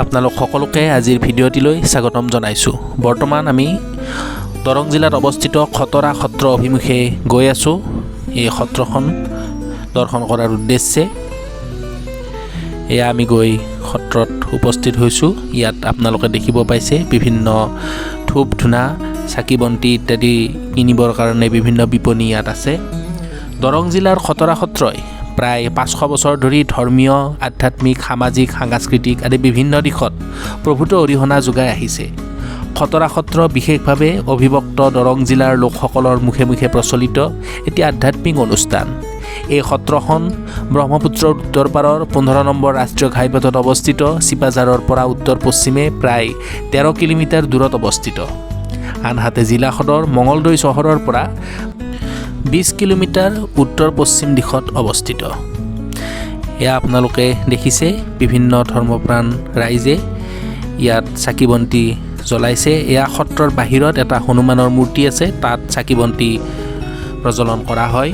আপোনালোক সকলোকে আজিৰ ভিডিঅ'টিলৈ স্বাগতম জনাইছোঁ। বৰ্তমান আমি দৰং জিলাত অৱস্থিত খতৰা সত্ৰ অভিমুখে গৈ আছোঁ। এই সত্ৰখন দৰ্শন কৰাৰ উদ্দেশ্যে এয়া আমি গৈ সত্ৰত উপস্থিত হৈছোঁ। ইয়াত আপোনালোকে দেখিব পাইছে বিভিন্ন ধূপ ধূনা চাকি বন্তি ইত্যাদি কিনিবৰ কাৰণে বিভিন্ন বিপণী ইয়াত আছে। দৰং জিলাৰ খতৰা সত্ৰই প্ৰায় 500 বছৰ ধৰি ধৰ্মীয়, আধ্যাত্মিক, সামাজিক, সাংস্কৃতিক আদি বিভিন্ন দিশত প্ৰভূত অৰিহণা যোগাই আহিছে। খতৰা সত্ৰ বিশেষভাৱে অবিভক্ত দৰং জিলাৰ লোকসকলৰ মুখে মুখে প্ৰচলিত এটি আধ্যাত্মিক অনুষ্ঠান। এই সত্ৰখন ব্ৰহ্মপুত্ৰৰ উত্তৰ পাৰৰ 15 নম্বৰ ৰাষ্ট্ৰীয় ঘাইপথত অৱস্থিত চিপাঝাৰৰ পৰা উত্তৰ পশ্চিমে প্ৰায় 13 কিলোমিটাৰ দূৰত অৱস্থিত। আনহাতে জিলা সদৰ মঙলদৈ চহৰৰ পৰা 20 কিলোমিটাৰ উত্তৰ পশ্চিম দিশত অৱস্থিত। এয়া আপোনালোকে দেখিছে বিভিন্ন ধৰ্মপ্ৰাণ ৰাইজে ইয়াত চাকি বন্তি জ্বলাইছে। এয়া সত্ৰৰ বাহিৰত এটা হনুমানৰ মূৰ্তি আছে, তাত চাকি বন্তি প্ৰজ্বলন কৰা হয়।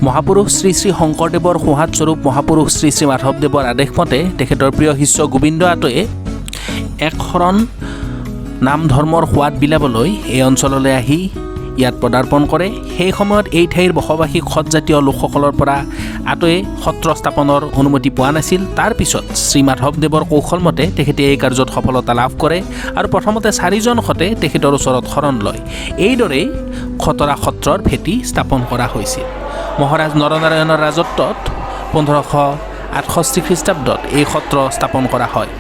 মহাপুৰুষ শ্ৰী শ্ৰী শংকৰদেৱৰ সোহাত স্বৰূপ মহাপুৰুষ শ্ৰী শ্ৰী মাধৱদেৱৰ আদেশমতে তেখেতৰ প্ৰিয় শিষ্য গোবিন্দ আতয়ে এক শৰণ নাম ধৰ্মৰ সোৱাদ বিলাবলৈ এই অঞ্চললৈ আহি ইয়াত পদাৰ্পণ কৰে। সেই সময়ত এই ঠাইৰ বসবাসী খটজাতীয় লোকসকলৰ পৰা আতয়ে সত্ৰ স্থাপনৰ অনুমতি পোৱা নাছিল। তাৰ পিছত শ্ৰী মাধৱদেৱৰ কৌশলমতে তেখেতে এই কাৰ্যত সফলতা লাভ কৰে আৰু প্ৰথমতে 4জন সতে তেখেতৰ ওচৰত শৰণ লয়। এইদৰেই খতৰা সত্ৰৰ ভেটি স্থাপন কৰা হৈছিল। মহাৰাজ নৰনাৰায়ণৰ ৰাজত্বত 1568 খ্ৰীষ্টাব্দত এই সত্ৰ স্থাপন কৰা হয়।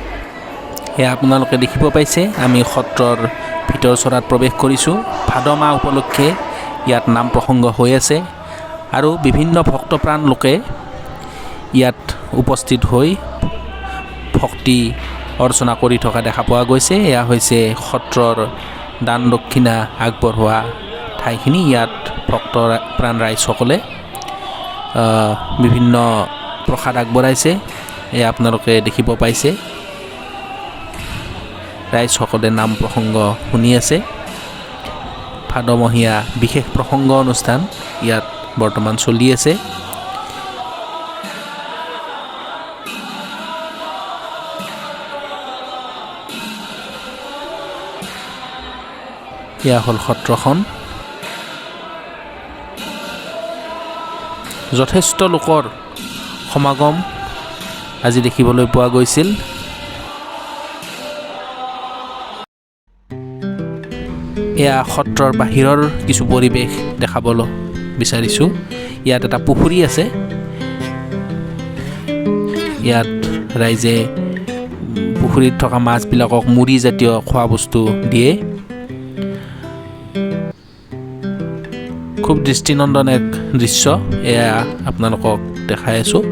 এয়া আপোনালোকে দেখিব পাইছে, আমি সত্ৰৰ ভিতৰ চৰাত প্ৰৱেশ কৰিছোঁ। ভাদ মাহ উপলক্ষে ইয়াত নাম প্ৰসংগ হৈ আছে আৰু বিভিন্ন ভক্তপ্ৰাণ লোকে ইয়াত উপস্থিত হৈ ভক্তি অৰ্চনা কৰি থকা দেখা পোৱা গৈছে। এয়া হৈছে সত্ৰৰ দান দক্ষিণা আগবঢ়োৱা ঠাইখিনি। ইয়াত ভক্তপ্ৰাণ ৰাইজসকলে বিভিন্ন প্ৰসাদ আগবঢ়াইছে। এয়া আপোনালোকে দেখিব পাইছে, ৰাইজসকলে নাম প্ৰসংগ শুনি আছে। ভাদমহীয়া বিশেষ প্ৰসংগ অনুষ্ঠান ইয়াত বৰ্তমান চলি আছে। এয়া হ'ল সত্ৰখন। যথেষ্ট লোকৰ সমাগম আজি দেখিবলৈ পোৱা গৈছিল। এয়া সত্ৰৰ বাহিৰৰ কিছু পৰিৱেশ দেখাবলৈ বিচাৰিছোঁ। ইয়াত এটা পুখুৰী আছে। ইয়াত ৰাইজে পুখুৰীত থকা মাছবিলাকক মুড়ি জাতীয় খোৱা বস্তু দিয়ে। খুব দৃষ্টিনন্দন এক দৃশ্য এয়া আপোনালোকক দেখাই আছোঁ।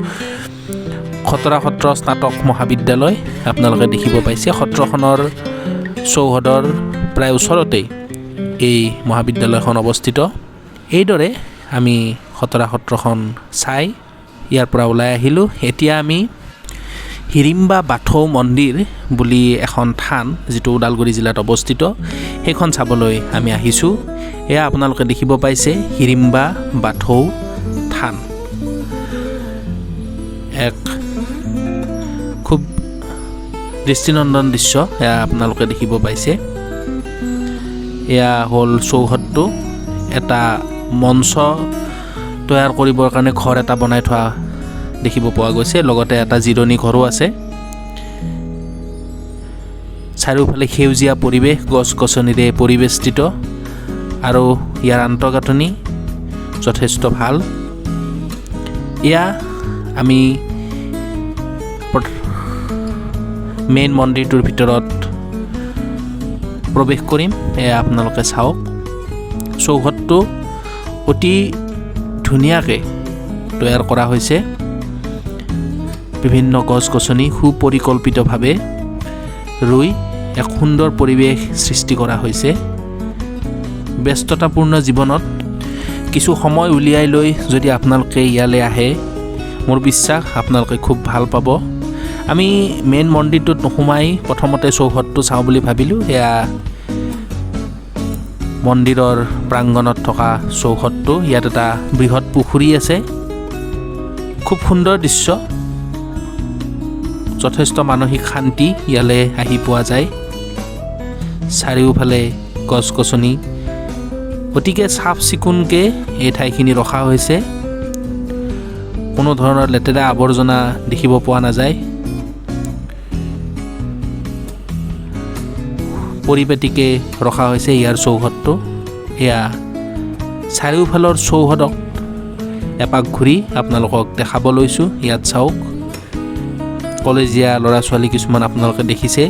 খতৰা সত্ৰ স্নাতক মহাবিদ্যালয় আপোনালোকে দেখিব পাইছে। সত্ৰখনৰ চৌহদৰ প্ৰায় ওচৰতেই এই মহাবিদ্যালয়খন অৱস্থিত। এইদৰে আমি খতৰা সত্ৰখন চাই ইয়াৰ পৰা ওলাই আহিলোঁ। এতিয়া আমি হিৰিম্বা বাথৌ মন্দিৰ বুলি এখন থান, যিটো ওদালগুৰি জিলাত অৱস্থিত, সেইখন চাবলৈ আমি আহিছোঁ। এয়া আপোনালোকে দেখিব পাইছে হিৰিম্বা বাথৌ থান। এক খুব দৃষ্টিনন্দন দৃশ্য এয়া আপোনালোকে দেখিব পাইছে। এয়া হ'ল চৌহদটো। এটা মঞ্চ তৈয়াৰ কৰিবৰ কাৰণে ঘৰ এটা বনাই থোৱা দেখিব পোৱা গৈছে। লগতে এটা জিৰণি ঘৰো আছে। চাৰিওফালে সেউজীয়া পৰিৱেশ, গছ গছনিৰে পৰিবেষ্টিত আৰু ইয়াৰ আন্তঃগাঁথনি যথেষ্ট ভাল। এয়া আমি মেইন মন্দিৰটোৰ ভিতৰত প্ৰৱেশ কৰিম। এয়া আপোনালোকে চাওক। চৌহদটো অতি ধুনীয়াকৈ তৈয়াৰ কৰা হৈছে। বিভিন্ন গছ গছনি সুপৰিকল্পিতভাৱে ৰুই এক সুন্দৰ পৰিৱেশ সৃষ্টি কৰা হৈছে। ব্যস্ততাপূৰ্ণ জীৱনত কিছু সময় উলিয়াই লৈ যদি আপোনালোকে ইয়ালৈ আহে, মোৰ বিশ্বাস আপোনালোকে খুব ভাল পাব। আমি মেইন মন্দিৰটোত নোসোমাই প্ৰথমতে চৌহদটো চাওঁ বুলি ভাবিলোঁ। এয়া মন্দিৰৰ প্ৰাংগণত থকা চৌহদটো। ইয়াত এটা বৃহৎ পুখুৰী আছে। খুব সুন্দৰ দৃশ্য। যথেষ্ট মানসিক শান্তি ইয়ালৈ আহি পোৱা যায়। চাৰিওফালে গছ গছনি, গতিকে চাফ চিকুণকৈ এই ঠাইখিনি ৰখা হৈছে। কোনো ধৰণৰ লেতেৰা আৱৰ্জনা দেখিব পোৱা নাযায়। পৰিপাটিকৈ ৰখা হৈছে ইয়াৰ চৌহদটো। এয়া চাৰিওফালৰ চৌহদক এপাক ঘূৰি আপোনালোকক দেখাব লৈছোঁ। ইয়াত চাওক, কলেজীয়া ল'ৰা ছোৱালী কিছুমান আপোনালোকে দেখিছে।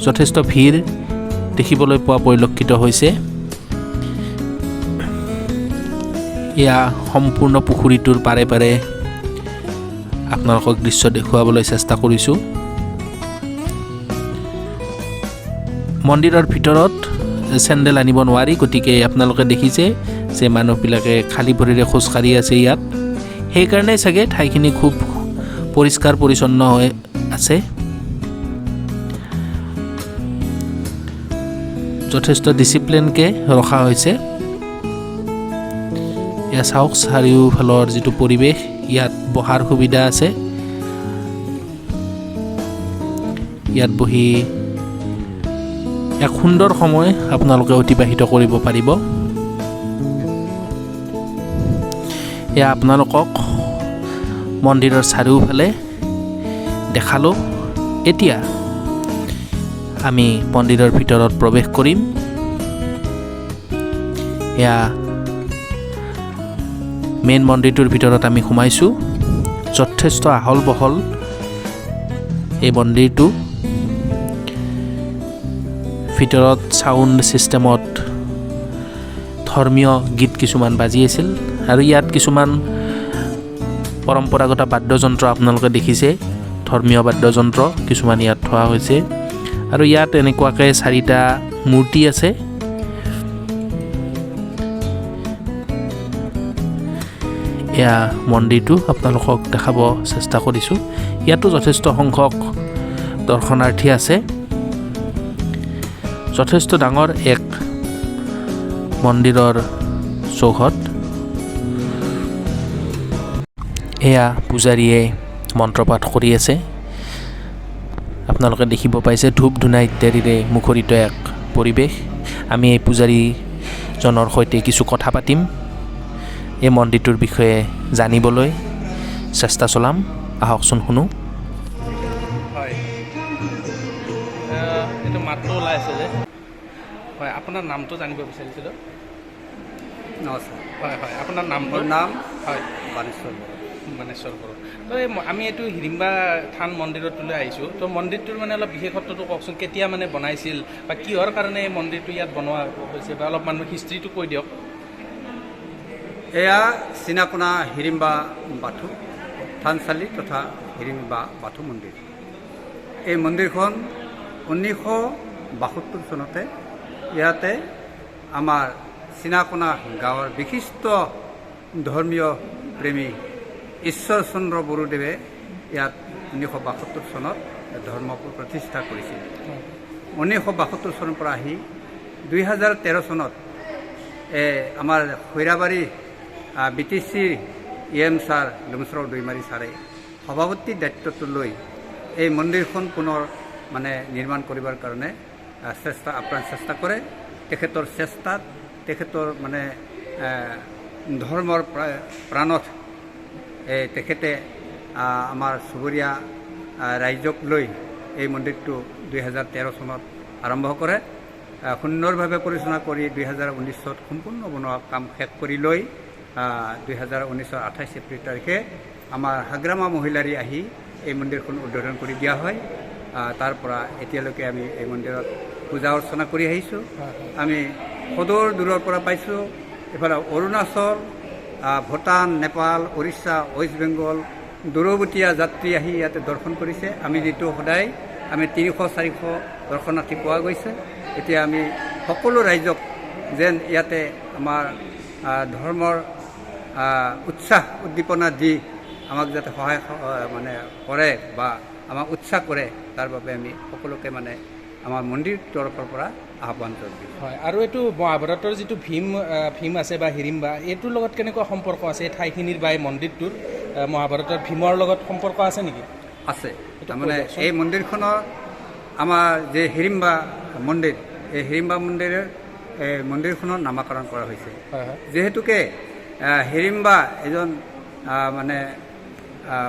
যথেষ্ট ভিৰ দেখিবলৈ পোৱা পৰিলক্ষিত হৈছে। এয়া সম্পূৰ্ণ পুখুৰীটোৰ পাৰে পাৰে আপোনালোকক দৃশ্য দেখুৱাবলৈ চেষ্টা কৰিছোঁ। মন্দিৰৰ ভিতৰত চেণ্ডেল আনিব নোৱাৰি, গতিকে আপোনালোকে দেখিছে যে মানুহবিলাকে খালী ভৰিৰে খোজকাঢ়ি আছে ইয়াত। সেইকাৰণে চাগে ঠাইখিনি খুব পৰিষ্কাৰ পৰিচ্ছন্ন হৈ আছে। যথেষ্ট ডিচিপ্লিনকৈ ৰখা হৈছে। এয়া চাওক চাৰিওফালৰ যিটো পৰিৱেশ, ইয়াত বহাৰ সুবিধা আছে। ইয়াত বহি এক সুন্দৰ সময় আপোনালোকে অতিবাহিত কৰিব পাৰিব। এয়া আপোনালোকক মন্দিৰৰ চাৰিওফালে দেখালোঁ। এতিয়া আমি মন্দিৰৰ ভিতৰত প্ৰৱেশ কৰিম। এয়া মেইন মন্দিৰটোৰ ভিতৰত আমি সোমাইছোঁ। যথেষ্ট আহল বহল এই মন্দিৰটো। ভিতৰত ছাউণ্ড ছিষ্টেমত ধৰ্মীয় গীত কিছুমান বাজি আছিল আৰু ইয়াত কিছুমান পৰম্পৰাগত বাদ্যযন্ত্ৰ আপোনালোকে দেখিছে। ধৰ্মীয় বাদ্যযন্ত্ৰ কিছুমান ইয়াত থোৱা হৈছে আৰু ইয়াত এনেকুৱাকৈ 4টা মূৰ্তি আছে। এয়া মন্দিৰটো আপোনালোকক দেখাব চেষ্টা কৰিছোঁ। ইয়াতো যথেষ্ট সংখ্যক দৰ্শনাৰ্থী আছে। যথেষ্ট ডাঙৰ এক মন্দিৰৰ চৌহদ। এয়া পূজাৰীয়ে মন্ত্ৰপাঠ কৰি আছে। আপোনালোকে দেখিব পাইছে ধূপ ধূনা ইত্যাদিৰে মুখৰিত এক পৰিৱেশ। আমি এই পূজাৰীজনৰ সৈতে কিছু কথা পাতিম, এই মন্দিৰটোৰ বিষয়ে জানিবলৈ চেষ্টা চলাম। আহকচোন শুনো। হয়, এইটো মাতটো ওলাই আছে যে। হয়, আপোনাৰ নামটো জানিব বিচাৰিছিলোঁ। নমস্কাৰ। হয় হয়, আপোনাৰ নামটো? মোৰ নাম হয় বাণেশ্বৰ বড়ো। বাণেশ্বৰ বড়ো। তো আমি এইটো হিড়িম্বা থান মন্দিৰটোলৈ আহিছোঁ। তো মন্দিৰটোৰ মানে অলপ বিশেষত্বটো কওকচোন, কেতিয়া মানে বনাইছিল বা কিহৰ কাৰণে এই মন্দিৰটো ইয়াত বনোৱা হৈছে, বা অলপ মানুহ হিষ্ট্ৰীটো কৈ দিয়ক। এয়া চিনাকোনা হিড়িম্বা বাথৌ থানচালি তথা হিড়িম্বা বাথৌ মন্দিৰ। এই মন্দিৰখন 1972 চনতে ইয়াতে আমাৰ চিনাকোনা গাঁৱৰ বিশিষ্ট ধৰ্মীয় প্ৰেমী ঈশ্বৰ চন্দ্ৰ বড়োদেৱে ইয়াত 1972 চনত ধৰ্ম প্ৰতিষ্ঠা কৰিছিল। 1972 চনৰ পৰা আহি 2013 চনত আমাৰ খৈৰাবাৰী BTCৰ EM ছাৰ লুমচৰাও দৈমাৰী ছাৰে সভাপতিৰ দায়িত্বটো লৈ এই মন্দিৰখন পুনৰ মানে নিৰ্মাণ কৰিবৰ কাৰণে আপ্ৰাণ চেষ্টা কৰে। তেখেতৰ চেষ্টাত, তেখেতৰ মানে ধৰ্মৰ প্ৰাণত তেখেতে আমাৰ চুবুৰীয়া ৰাইজক লৈ এই মন্দিৰটো 2013 চনত আৰম্ভ কৰে। সুন্দৰভাৱে পৰিচালনা কৰি 2019 সম্পূৰ্ণ বনোৱা কাম শেষ কৰি লৈ 2019 28 এপ্ৰিল তাৰিখে আমাৰ হাগ্ৰামা মহিলাৰী আহি এই মন্দিৰখন উদ্বোধন কৰি দিয়া হয়। তাৰ পৰা এতিয়ালৈকে আমি এই মন্দিৰত পূজা অৰ্চনা কৰি আহিছোঁ। আমি সদূৰ দূৰৰ পৰা পাইছোঁ। এইফালে অৰুণাচল, ভূটান, নেপাল, উৰিষ্যা, ৱেষ্ট বেংগল দূৰৱতীয়া যাত্ৰী আহি ইয়াতে দৰ্শন কৰিছে। আমি যিটো সদায় আমি 300-400 দৰ্শনাৰ্থী পোৱা গৈছে। এতিয়া আমি সকলো ৰাইজক যেন ইয়াতে আমাৰ ধৰ্মৰ উৎসাহ উদ্দীপনা দি আমাক যাতে সহায় মানে কৰে বা আমাক উৎসাহ কৰে, তাৰ বাবে আমি সকলোকে মানে আমাৰ মন্দিৰ তৰফৰ পৰা আহ্বান জনাইছোঁ। হয়, আৰু এইটো মহাভাৰতৰ যিটো ভীম আছে বা হিড়িম্বা, এইটোৰ লগত কেনেকুৱা সম্পৰ্ক আছে এই ঠাইখিনিৰ বা এই মন্দিৰটোৰ? মহাভাৰতৰ ভীমৰ লগত সম্পৰ্ক আছে নেকি? আছে তাৰমানে এই মন্দিৰখনৰ আমাৰ যে হিৰিম্বা মন্দিৰ এই হিৰিম্বা মন্দিৰখনৰ নামাকৰণ কৰা হৈছে যিহেতুকে হিৰিম্বা এজন মানে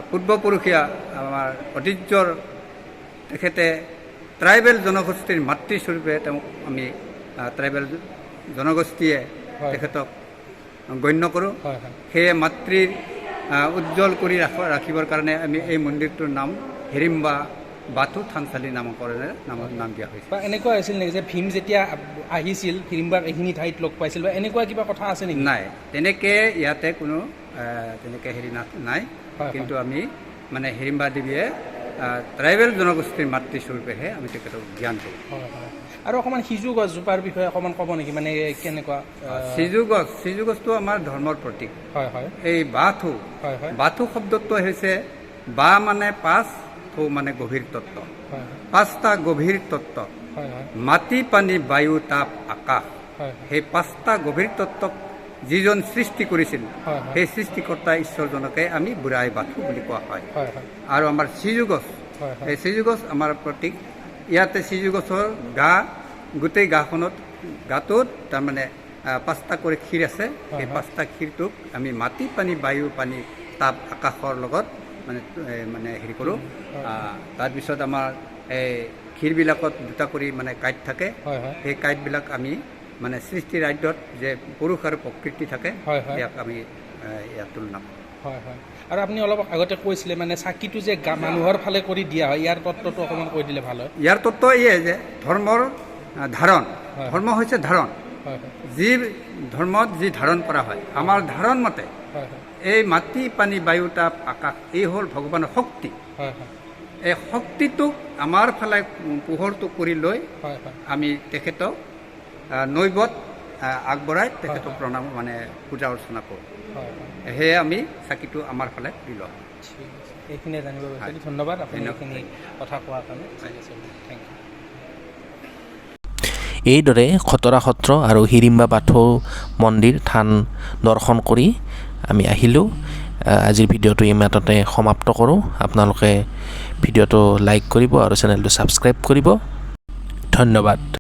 পূৰ্বপুৰুষীয়া আমাৰ ঐতিহ্যৰ তেখেতে ট্ৰাইবেল জনগোষ্ঠীৰ মাতৃস্বৰূপে তেওঁক আমি ট্ৰাইবেল জনগোষ্ঠীয়ে তেখেতক গণ্য কৰোঁ সেয়ে মাতৃৰ উজ্জ্বল কৰি ৰাখিবৰ কাৰণে আমি এই মন্দিৰটোৰ নাম হিৰিম্বা বাথু থানচালি নামকৰণেৰে নাম দিয়া হৈছে। বা এনেকুৱা হৈছিল নেকি যে ভীম যেতিয়া আহিছিল হিৰিম্বাক এইখিনি ঠাইত লগ পাইছিল বা এনেকুৱা কিবা কথা আছে নেকি? নাই, তেনেকৈ ইয়াতে কোনো তেনেকৈ হেৰি নাই, কিন্তু আমি মানে হিৰিম্বা দেৱীয়ে ট্ৰাইবেল জনগোষ্ঠীৰ মাতৃস্বৰূপেহে আমি তেখেতক জ্ঞান কৰোঁ। আৰু অকণমান সিজু গছজোপাৰ বিষয়ে অকণমান ক'ব নেকি, মানে কেনেকুৱা? সিজু গছটো আমাৰ ধৰ্মৰ প্ৰতীক। হয় হয়। এই বাথু শব্দটো হৈছে বা মানে পাঁচ, থু মানে গভীৰ তত্ত্ব, পাঁচটা গভীৰ তত্ত্ব, মাটি পানী বায়ু তাপ আকাশ, সেই পাঁচটা গভীৰ তত্ত্বক যিজন সৃষ্টি কৰিছিল সেই সৃষ্টিকৰ্তা ঈশ্বৰজনকে আমি বুঢ়াই বাথু বুলি কোৱা হয়। আৰু আমাৰ সিজু গছ, এই সিজু গছ আমাৰ প্ৰতীক। ইয়াতে সিজু গছৰ গোটেই গাটোত তাৰমানে পাঁচটা কৰি ক্ষীৰ আছে। সেই পাঁচটা ক্ষীৰটোক আমি মাটি পানী বায়ু পানী তাপ আকাশৰ লগত মানে হেৰি কৰোঁ। তাৰপিছত আমাৰ এই ক্ষীৰবিলাকত দুটা কৰি মানে কাঁইট থাকে। সেই কাঁইটবিলাক আমি মানে সৃষ্টি ৰাজ্যত যে পুৰুষ আৰু প্ৰকৃতি থাকে ইয়াক আমি ইয়াত তুলনা কৰোঁ। হয় হয়। আৰু আপুনি অলপ আগতে কৈছিলে মানে চাকিটো যে মানুহৰ ফালে কৰি দিয়া হয়, ইয়াৰ তত্ত্বটো অকণমান কৈ দিলে ভাল হয়। ইয়াৰ তত্ত্ব এয়ে যে ধৰ্মৰ ধাৰণ, ধৰ্ম হৈছে ধাৰণ। যি ধৰ্মত যি ধাৰণ কৰা হয়, আমাৰ ধাৰণ মতে এই মাটি পানী বায়ু তাপ আকাশ এই হ'ল ভগৱানৰ শক্তি। এই শক্তিটোক আমাৰ ফালে পোহৰটো কৰি লৈ আমি তেখেতক নৈবত আগবঢ়াই তেখেতক প্ৰণাম মানে পূজা অৰ্চনা কৰোঁ। সেয়ে আমি চাকিটো আমাৰ ফালে দি লওঁ। এইখিনিয়ে জানিব বিচাৰিছোঁ, ধন্যবাদ আপুনি এইখিনি কথা কোৱাৰ কাৰণে। Thank you. এইদৰে খতৰা সত্ৰ আৰু হিৰিম্বা বাথৌ মন্দিৰ থান দৰ্শন কৰি আমি আহিলোঁ। আজিৰ ভিডিঅ'টো ইমানতে সমাপ্ত কৰোঁ। আপোনালোকে ভিডিঅ'টো লাইক কৰিব আৰু চেনেলটো ছাবস্ক্ৰাইব কৰিব। ধন্যবাদ।